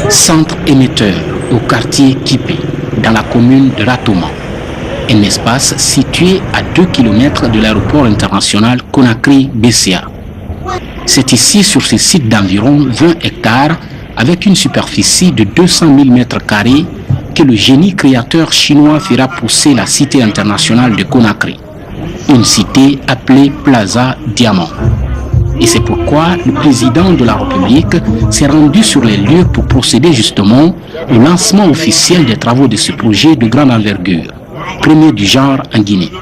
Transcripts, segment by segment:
Centre émetteur au quartier Kipé, dans la commune de Ratoma. Un espace situé à 2 km de l'aéroport international Conakry-BCA. C'est ici, sur ce site d'environ 20 hectares, avec une superficie de 200 000 m², que le génie créateur chinois fera pousser la cité internationale de Conakry. Une cité appelée Plaza Diamant. Et c'est pourquoi le président de la République s'est rendu sur les lieux pour procéder justement au lancement officiel des travaux de ce projet de grande envergure, premier du genre en Guinée.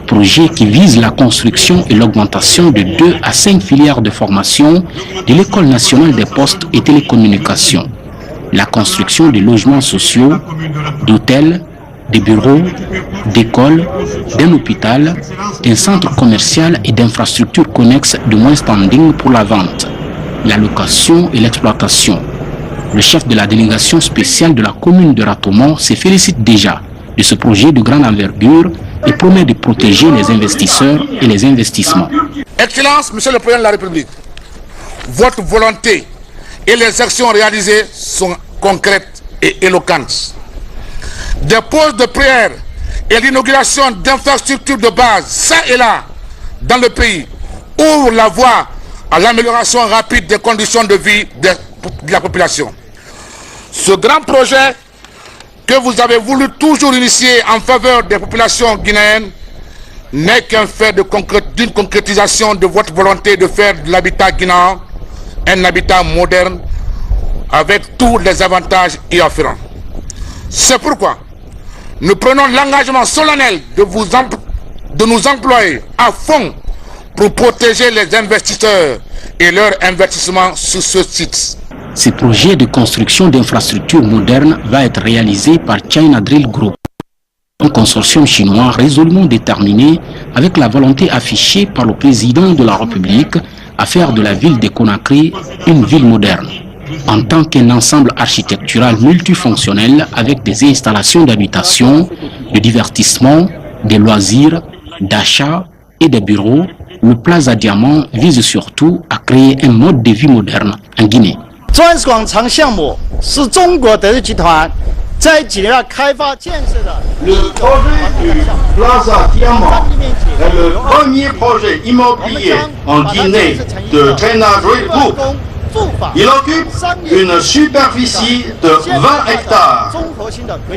Projet qui vise la construction et l'augmentation de 2 à 5 filières de formation de l'École nationale des postes et télécommunications, la construction de logements sociaux, d'hôtels, de bureaux, d'écoles, d'un hôpital, d'un centre commercial et d'infrastructures connexes de moins standing pour la vente, la location et l'exploitation. Le chef de la délégation spéciale de la commune de Ratoma se félicite déjà de ce projet de grande envergure et promet de protéger les investisseurs et les investissements. Excellence, Monsieur le Président de la République, votre volonté et les actions réalisées sont concrètes et éloquentes. Des pauses de prière et l'inauguration d'infrastructures de base, ça et là, dans le pays, ouvrent la voie à l'amélioration rapide des conditions de vie de la population. Ce grand projet que vous avez voulu toujours initier en faveur des populations guinéennes n'est qu'un fait d'une concrétisation de votre volonté de faire de l'habitat guinéen un habitat moderne avec tous les avantages y afférents. C'est pourquoi nous prenons l'engagement solennel de nous employer à fond pour protéger les investisseurs et leurs investissements sur ce site. Ce projet de construction d'infrastructures modernes va être réalisé par China Drill Group, un consortium chinois résolument déterminé avec la volonté affichée par le président de la République à faire de la ville de Conakry une ville moderne, en tant qu'un ensemble architectural multifonctionnel avec des installations d'habitation, de divertissement, de loisirs, d'achat et des bureaux. Le Plaza Diamant vise surtout à créer un mode de vie moderne en Guinée. Le projet du Plaza Diamant est le premier projet immobilier en Guinée de China Drill Group. Il occupe une superficie de 20 hectares.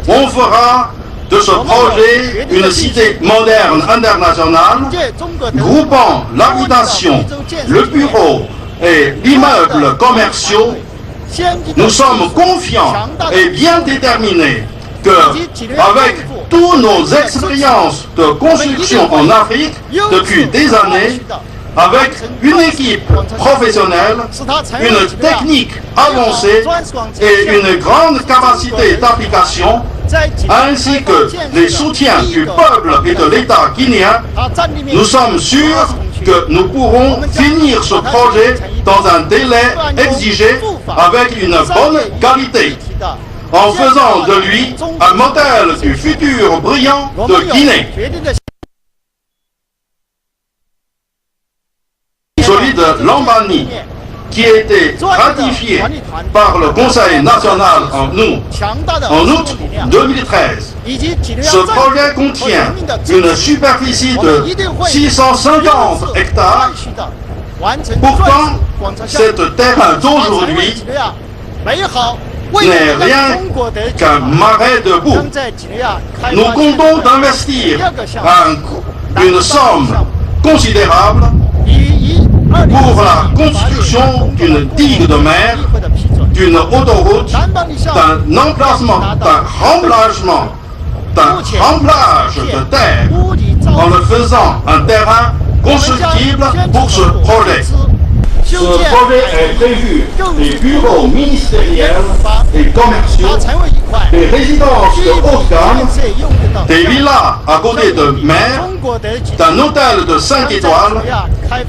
On fera de ce projet une cité moderne internationale, groupant l'habitation, le bureau et l'immeuble commerciaux. Nous sommes confiants et bien déterminés que, avec toutes nos expériences de construction en Afrique depuis des années, avec une équipe professionnelle, une technique avancée et une grande capacité d'application, ainsi que les soutiens du peuple et de l'État guinéen, nous sommes sûrs que nous pourrons finir ce projet dans un délai exigé avec une bonne qualité, en faisant de lui un modèle du futur brillant de Guinée. Celui de Lambani, qui a été ratifié par le Conseil national en août 2013. Ce projet contient une superficie de 650 hectares. Pourtant, cet terrain d'aujourd'hui n'est rien qu'un marais de boue. Nous comptons d'investir une somme considérable pour la construction d'une digue de mer, d'une autoroute, d'un emplacement, d'un remplage de terre, en le faisant un terrain constructible pour ce projet. Ce projet est prévu des bureaux ministériels et commerciaux, des résidences de haute gamme, des villas à côté de mer, d'un hôtel de 5 étoiles,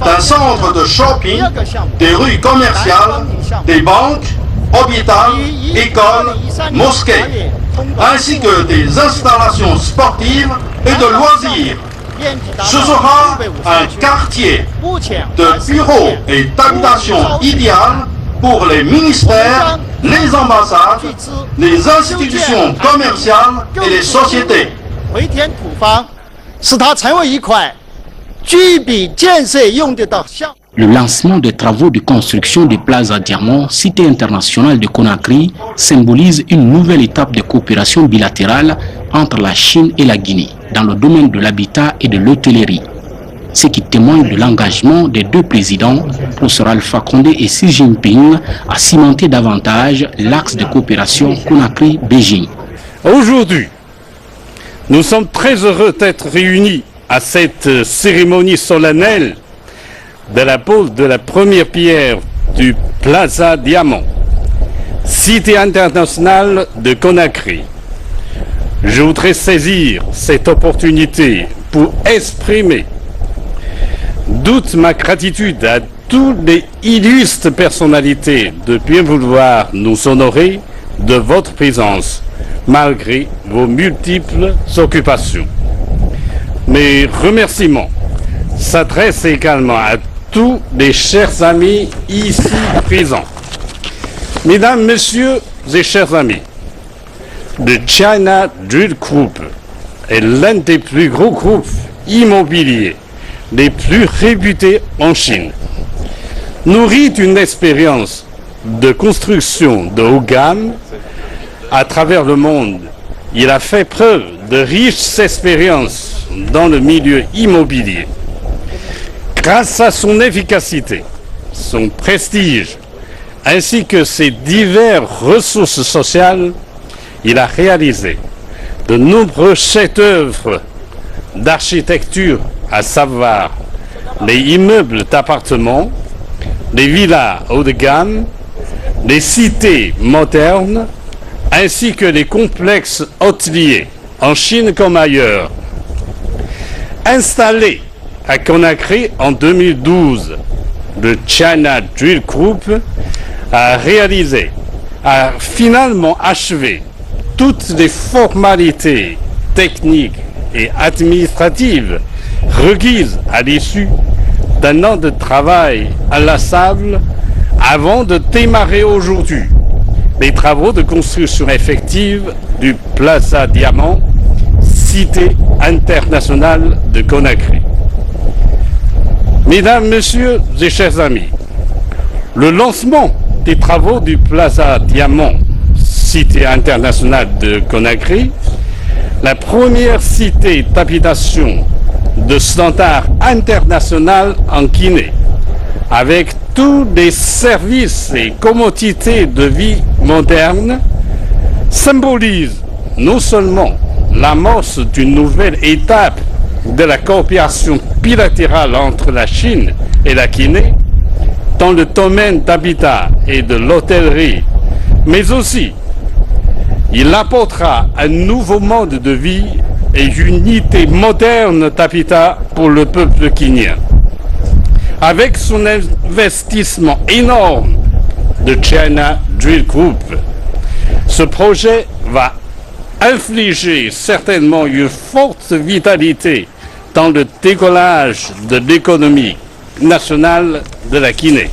d'un centre de shopping, des rues commerciales, des banques, hôpitaux, écoles, mosquées, ainsi que des installations sportives et de loisirs. Ce sera un quartier de bureaux et d'habitation idéal pour les ministères les ambassades, les institutions commerciales et les sociétés. Le lancement des travaux de construction de Plaza Diamant, cité internationale de Conakry, symbolise une nouvelle étape de coopération bilatérale entre la Chine et la Guinée dans le domaine de l'habitat et de l'hôtellerie. Ce qui témoigne de l'engagement des deux présidents, Professeur Alpha Condé et Xi Jinping, à cimenter davantage l'axe de coopération Conakry-Beijing. Aujourd'hui, nous sommes très heureux d'être réunis à cette cérémonie solennelle de la pose de la première pierre du Plaza Diamant, cité internationale de Conakry. Je voudrais saisir cette opportunité pour exprimer toute ma gratitude à toutes les illustres personnalités de bien vouloir nous honorer de votre présence, malgré vos multiples occupations. Mes remerciements s'adressent également à tous les chers amis ici présents. Mesdames, Messieurs et chers amis, le China Drill Group est l'un des plus gros groupes immobiliers les plus réputés en Chine. Nourri d'une expérience de construction de haut gamme à travers le monde, il a fait preuve de riches expériences dans le milieu immobilier. Grâce à son efficacité, son prestige, ainsi que ses diverses ressources sociales, il a réalisé de nombreux chefs-d'œuvre d'architecture, à savoir les immeubles d'appartements, les villas haut de gamme, les cités modernes, ainsi que les complexes hôteliers en Chine comme ailleurs. Installé à Conakry en 2012, le China Drill Group a finalement achevé toutes les formalités techniques et administratives requises à l'issue d'un an de travail inlassable avant de démarrer aujourd'hui les travaux de construction effective du Plaza Diamant, cité internationale de Conakry. Mesdames, Messieurs et chers amis, le lancement des travaux du Plaza Diamant, cité internationale de Conakry, la première cité d'habitation de standard international en Guinée, avec tous les services et commodités de vie moderne, symbolise non seulement l'amorce d'une nouvelle étape de la coopération bilatérale entre la Chine et la Guinée dans le domaine d'habitat et de l'hôtellerie, mais aussi il apportera un nouveau mode de vie et une unité moderne d'habitat pour le peuple guinéen. Avec son investissement énorme de China Drill Group, ce projet va infliger certainement une forte vitalité dans le décollage de l'économie nationale de la Guinée.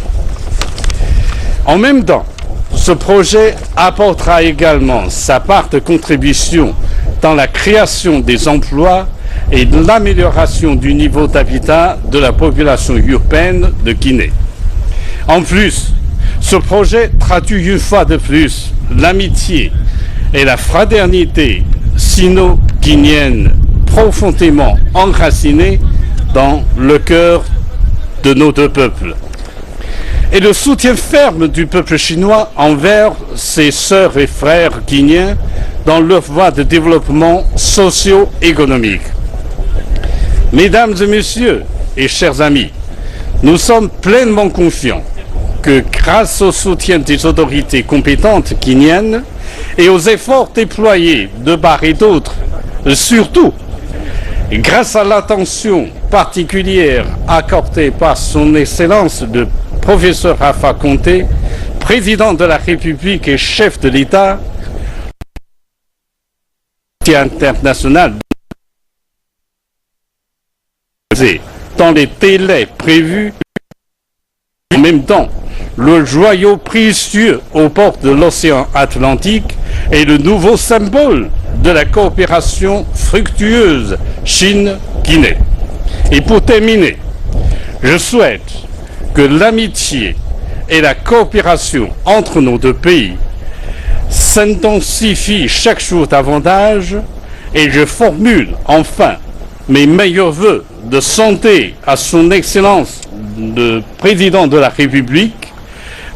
En même temps, ce projet apportera également sa part de contribution dans la création des emplois et l'amélioration du niveau d'habitat de la population urbaine de Guinée. En plus, ce projet traduit une fois de plus l'amitié et la fraternité sino-guinéenne profondément enracinées dans le cœur de nos deux peuples. Et le soutien ferme du peuple chinois envers ses sœurs et frères guinéens dans leur voie de développement socio-économique. Mesdames et messieurs et chers amis, nous sommes pleinement confiants que grâce au soutien des autorités compétentes guinéennes et aux efforts déployés de part et d'autre, surtout grâce à l'attention particulière accordée par son Excellence le professeur Alpha Condé, président de la République et chef de l'État, international dans les délais prévus. En même temps, le joyau précieux aux portes de l'océan Atlantique est le nouveau symbole de la coopération fructueuse Chine-Guinée. Et pour terminer, je souhaite que l'amitié et la coopération entre nos deux pays s'intensifient chaque jour davantage et je formule enfin mes meilleurs vœux de santé à son Excellence le Président de la République,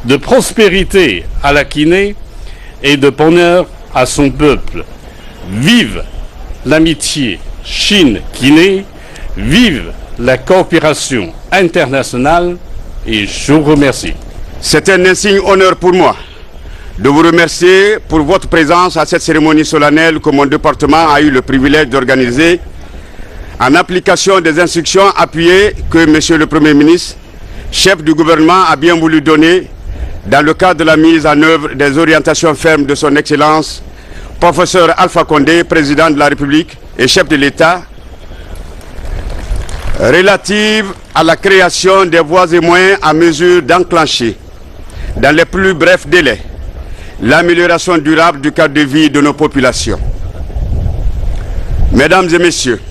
de prospérité à la Guinée et de bonheur à son peuple. Vive l'amitié Chine-Guinée, vive la coopération internationale et je vous remercie. C'est un insigne honneur pour moi de vous remercier pour votre présence à cette cérémonie solennelle que mon département a eu le privilège d'organiser en application des instructions appuyées que Monsieur le Premier ministre, chef du gouvernement, a bien voulu donner dans le cadre de la mise en œuvre des orientations fermes de son Excellence, professeur Alpha Condé, président de la République et chef de l'État, relative à la création des voies et moyens à mesure d'enclencher, dans les plus brefs délais, l'amélioration durable du cadre de vie de nos populations. Mesdames et messieurs,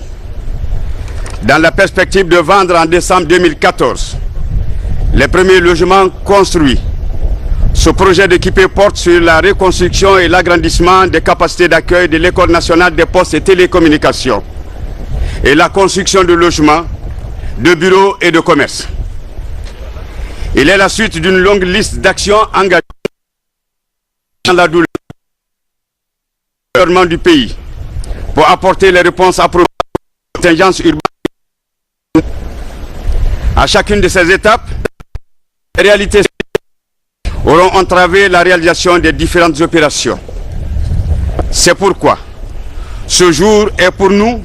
dans la perspective de vendre en décembre 2014 les premiers logements construits, ce projet d'équipé porte sur la reconstruction et l'agrandissement des capacités d'accueil de l'École nationale des postes et télécommunications et la construction de logements, de bureaux et de commerce. Il est la suite d'une longue liste d'actions engagées dans la douleur du pays pour apporter les réponses appropriées aux contingences urbaines. À chacune de ces étapes, les réalités auront entravé la réalisation des différentes opérations. C'est pourquoi ce jour est pour nous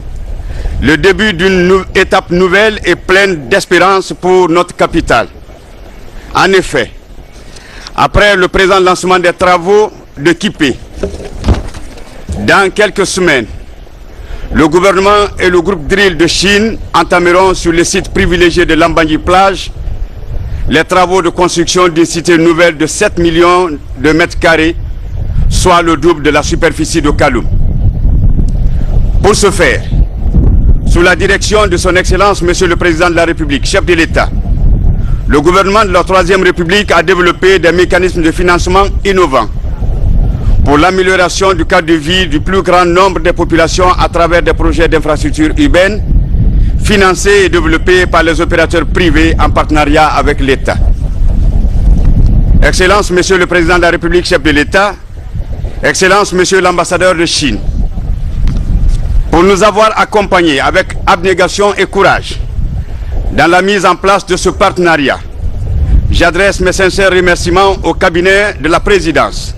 le début d'une étape nouvelle et pleine d'espérance pour notre capitale. En effet, après le présent lancement des travaux de Kipé, dans quelques semaines, le gouvernement et le groupe Drill de Chine entameront sur le site privilégié de Lambangi Plage les travaux de construction d'une cité nouvelle de 7 millions de mètres carrés, soit le double de la superficie de Kaloum. Pour ce faire, sous la direction de son Excellence, Monsieur le Président de la République, chef de l'État, le gouvernement de la Troisième République a développé des mécanismes de financement innovants pour l'amélioration du cadre de vie du plus grand nombre de populations à travers des projets d'infrastructures urbaines financés et développés par les opérateurs privés en partenariat avec l'État. Excellence, Monsieur le Président de la République, chef de l'État, Excellence, Monsieur l'ambassadeur de Chine, pour nous avoir accompagnés avec abnégation et courage dans la mise en place de ce partenariat, j'adresse mes sincères remerciements au cabinet de la présidence,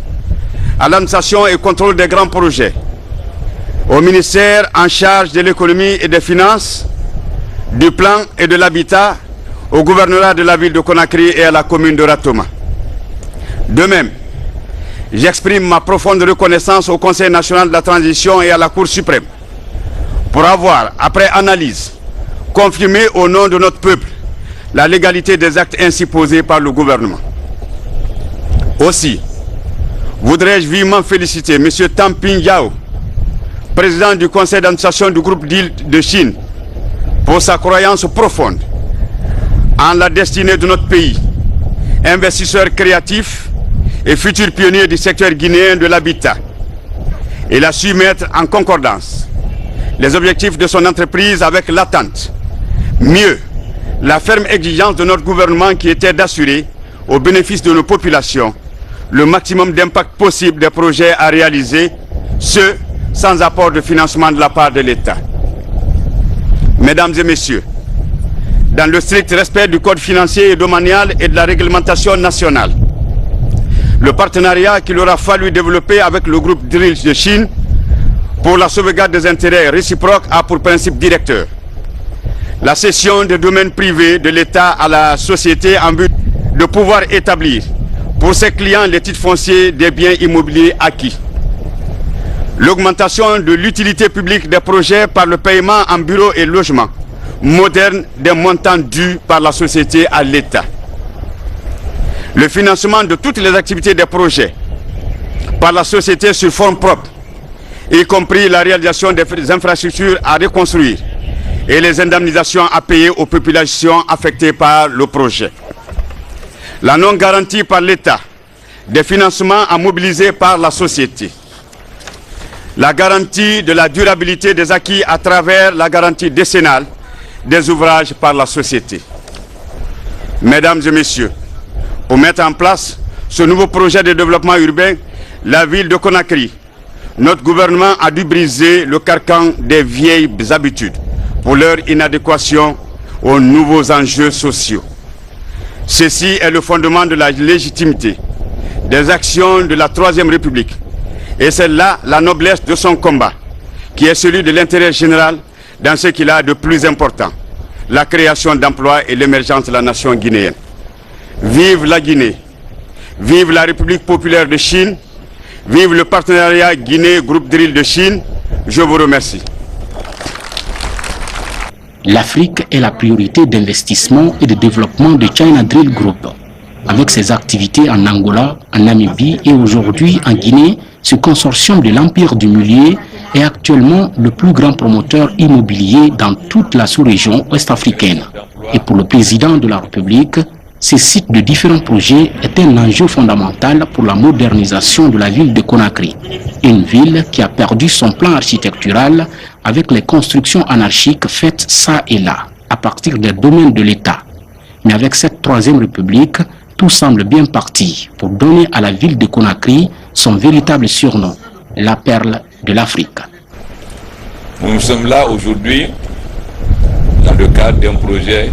à l'administration et contrôle des grands projets, au ministère en charge de l'économie et des finances, du plan et de l'habitat, au gouvernorat de la ville de Conakry et à la commune de Ratoma. De même, j'exprime ma profonde reconnaissance au Conseil national de la transition et à la Cour suprême pour avoir, après analyse, confirmé au nom de notre peuple la légalité des actes ainsi posés par le gouvernement. Aussi, voudrais-je vivement féliciter M. Tamping Yao, président du conseil d'administration du groupe Drill de Chine, pour sa croyance profonde en la destinée de notre pays, investisseur créatif et futur pionnier du secteur guinéen de l'habitat. Il a su mettre en concordance les objectifs de son entreprise avec l'attente, mieux, la ferme exigence de notre gouvernement qui était d'assurer, au bénéfice de nos populations, le maximum d'impact possible des projets à réaliser, ce sans apport de financement de la part de l'État. Mesdames et messieurs, dans le strict respect du code financier et domanial et de la réglementation nationale, le partenariat qu'il aura fallu développer avec le groupe Drill de Chine pour la sauvegarde des intérêts réciproques a pour principe directeur la cession des domaines privés de l'État à la société en but de pouvoir établir pour ses clients les titres fonciers des biens immobiliers acquis. L'augmentation de l'utilité publique des projets par le paiement en bureaux et logements modernes des montants dus par la société à l'État. le financement de toutes les activités des projets par la société sur fonds propres, y compris la réalisation des infrastructures à reconstruire et les indemnisations à payer aux populations affectées par le projet. La non-garantie par l'État des financements à mobiliser par la société. La garantie de la durabilité des acquis à travers la garantie décennale des ouvrages par la société. Mesdames et messieurs, pour mettre en place ce nouveau projet de développement urbain, la ville de Conakry, notre gouvernement a dû briser le carcan des vieilles habitudes pour leur inadéquation aux nouveaux enjeux sociaux. Ceci est le fondement de la légitimité des actions de la Troisième République. Et c'est là la noblesse de son combat, qui est celui de l'intérêt général dans ce qu'il a de plus important, la création d'emplois et l'émergence de la nation guinéenne. Vive la Guinée, vive la République populaire de Chine, vive le partenariat Guinée-Groupe Drill de Chine. Je vous remercie. L'Afrique est la priorité d'investissement et de développement de China Drill Group. Avec ses activités en Angola, en Namibie et aujourd'hui en Guinée, ce consortium de l'Empire du Milieu est actuellement le plus grand promoteur immobilier dans toute la sous-région ouest-africaine. Et pour le président de la République, ces sites de différents projets est un enjeu fondamental pour la modernisation de la ville de Conakry. Une ville qui a perdu son plan architectural avec les constructions anarchiques faites ça et là, à partir des domaines de l'État. Mais avec cette Troisième République, tout semble bien parti pour donner à la ville de Conakry son véritable surnom, la perle de l'Afrique. Nous sommes là aujourd'hui dans le cadre d'un projet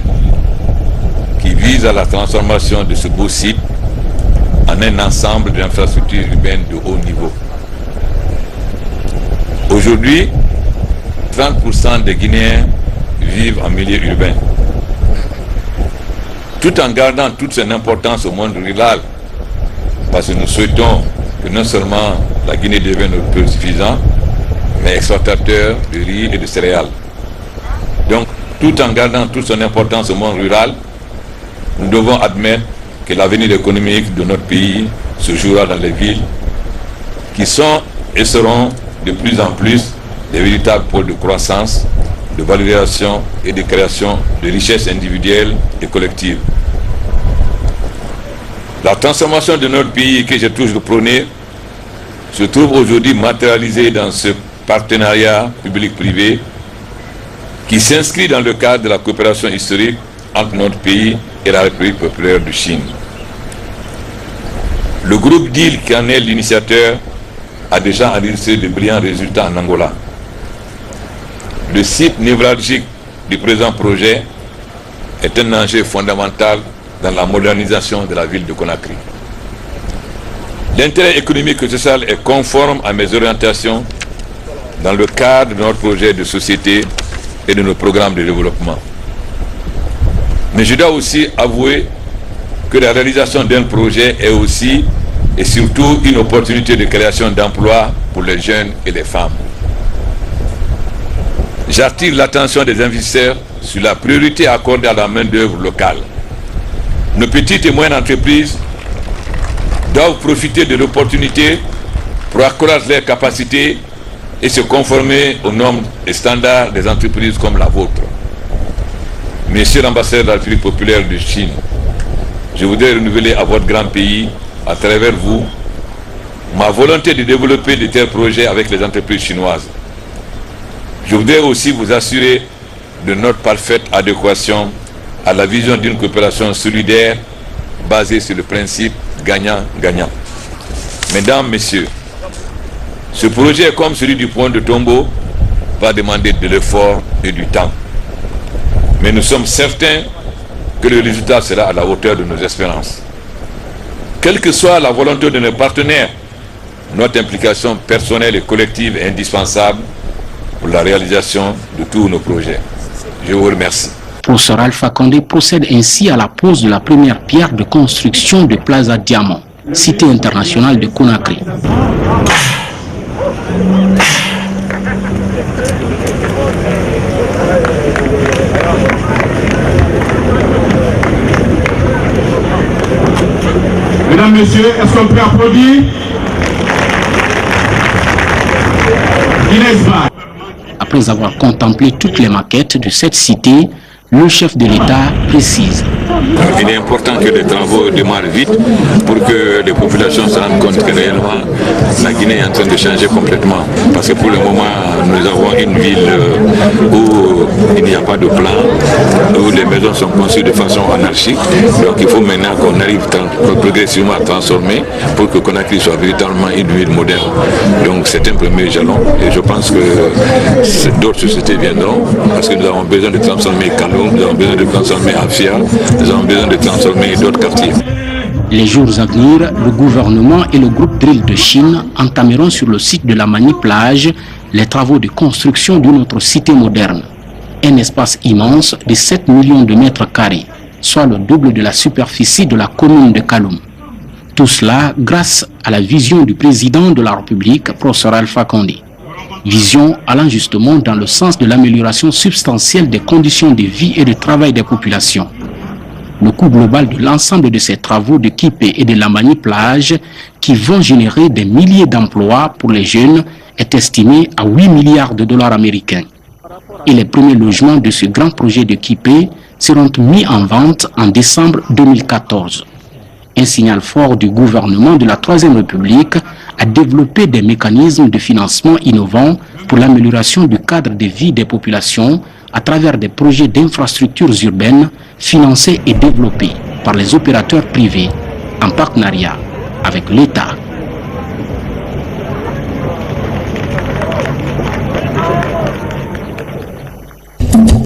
qui vise à la transformation de ce beau site en un ensemble d'infrastructures urbaines de haut niveau. Aujourd'hui, 30% des Guinéens vivent en milieu urbain, tout en gardant toute son importance au monde rural, parce que nous souhaitons que non seulement la Guinée devienne autosuffisante, mais exportateur de riz et de céréales. Donc, tout en gardant toute son importance au monde rural, nous devons admettre que l'avenir économique de notre pays se jouera dans les villes qui sont et seront de plus en plus des véritables pôles de croissance, de valorisation et de création de richesses individuelles et collectives. La transformation de notre pays que j'ai toujours prônée se trouve aujourd'hui matérialisée dans ce partenariat public-privé qui s'inscrit dans le cadre de la coopération historique entre notre pays et la République populaire de Chine. Le groupe DIL, qui en est l'initiateur, a déjà enregistré de brillants résultats en Angola. Le site névralgique du présent projet est un enjeu fondamental dans la modernisation de la ville de Conakry. L'intérêt économique et social est conforme à mes orientations dans le cadre de notre projet de société et de nos programmes de développement. Mais je dois aussi avouer que la réalisation d'un projet est aussi et surtout une opportunité de création d'emplois pour les jeunes et les femmes. J'attire l'attention des investisseurs sur la priorité accordée à la main-d'œuvre locale. Nos petites et moyennes entreprises doivent profiter de l'opportunité pour accroître leurs capacités et se conformer aux normes et standards des entreprises comme la vôtre. Monsieur l'ambassadeur de la République populaire de Chine, je voudrais renouveler à votre grand pays, à travers vous, ma volonté de développer de tels projets avec les entreprises chinoises. Je voudrais aussi vous assurer de notre parfaite adéquation à la vision d'une coopération solidaire basée sur le principe gagnant-gagnant. Mesdames, Messieurs, ce projet, comme celui du pont de Tombo, va demander de l'effort et du temps. Mais nous sommes certains que le résultat sera à la hauteur de nos espérances. Quelle que soit la volonté de nos partenaires, notre implication personnelle et collective est indispensable pour la réalisation de tous nos projets. Je vous remercie. Professeur Alpha Condé procède ainsi à la pose de la première pierre de construction de Plaza Diamant, cité internationale de Conakry. messieurs, est-ce qu'on peut applaudir Inès Ba. Après avoir contemplé toutes les maquettes de cette cité, le chef de l'État précise. Il est important que les travaux démarrent vite pour que les populations se rendent compte que réellement la Guinée est en train de changer complètement. Parce que pour le moment, nous avons une ville où il n'y a pas de plan, où les maisons sont conçues de façon anarchique. Donc il faut maintenant qu'on arrive progressivement à transformer pour que Conakry soit véritablement une ville moderne. Donc c'est un premier jalon et je pense que d'autres sociétés viendront parce que nous avons besoin de transformer Kaloum, nous avons besoin de transformer Afia, nous avons besoin de transformer d'autres quartiers. Les jours à venir, le gouvernement et le groupe Drill de Chine entameront sur le site de la Mani-Plage les travaux de construction d'une autre cité moderne. Un espace immense de 7 millions de mètres carrés, soit le double de la superficie de la commune de Kaloum. Tout cela grâce à la vision du président de la République, professeur Alpha Condé. Vision allant justement dans le sens de l'amélioration substantielle des conditions de vie et de travail des populations. Le coût global de l'ensemble de ces travaux de Kipé et de la Mani-Plage, qui vont générer des milliers d'emplois pour les jeunes, est estimé à 8 milliards de dollars américains. Et les premiers logements de ce grand projet de Kipé seront mis en vente en décembre 2014. Un signal fort du gouvernement de la Troisième République à développer des mécanismes de financement innovants pour l'amélioration du cadre de vie des populations à travers des projets d'infrastructures urbaines financés et développés par les opérateurs privés en partenariat avec l'État.